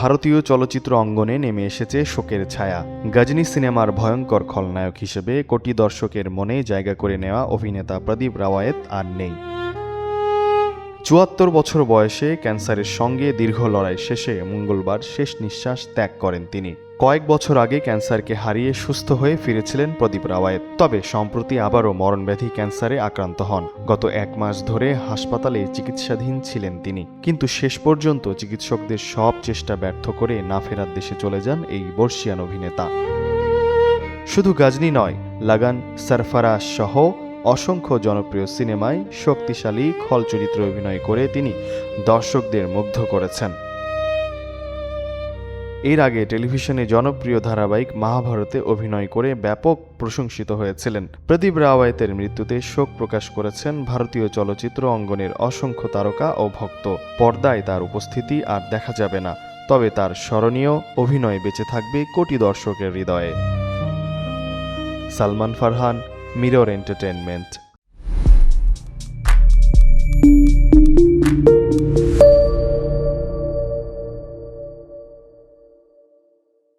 ভারতীয় চলচ্চিত্র অঙ্গনে নেমে এসেছে শোকের ছায়া। গজনী সিনেমার ভয়ঙ্কর খলনায়ক হিসেবে কোটি দর্শকের মনে জায়গা করে নেওয়া অভিনেতা প্রদীপ রাওয়ায়েত আর নেই। ৭৪ বছর বয়সে ক্যান্সারের সঙ্গে দীর্ঘ লড়াই শেষে মঙ্গলবার শেষ নিঃশ্বাস ত্যাগ করেন তিনি। কয়েক বছর আগে ক্যান্সারকে হারিয়ে সুস্থ হয়ে ফিরেছিলেন প্রদীপ রাওয়ায়েত। তবে সম্প্রতি আবারও মরণব্যাধি ক্যান্সারে আক্রান্ত হন। গত ১ মাস ধরে হাসপাতালে চিকিৎসাধীন ছিলেন তিনি, কিন্তু শেষ পর্যন্ত চিকিৎসকদের সব চেষ্টা ব্যর্থ করে না ফেরার দেশে চলে যান এই বর্ষিয়ান অভিনেতা। শুধু গজনী নয়, লাগান, সরফরাজ সহ অসংখ্য জনপ্রিয় সিনেমায় শক্তিশালী খল চরিত্রে অভিনয় করে তিনি দর্শকদের মুগ্ধ করেছেন। এর আগে টেলিভিশনে জনপ্রিয় ধারাবাহিক মহাভারতে অভিনয় করে ব্যাপক প্রশংসিত হয়েছিলেন। প্রদীপ রাওয়ায়েতের মৃত্যুতে শোক প্রকাশ করেছেন ভারতীয় চলচ্চিত্র অঙ্গনের অসংখ্য তারকা ও ভক্ত। পর্দায় তার উপস্থিতি আর দেখা যাবে না, তবে তার স্মরণীয় অভিনয় বেঁচে থাকবে কোটি দর্শকের হৃদয়ে। Salman Farhan, mirror entertainment.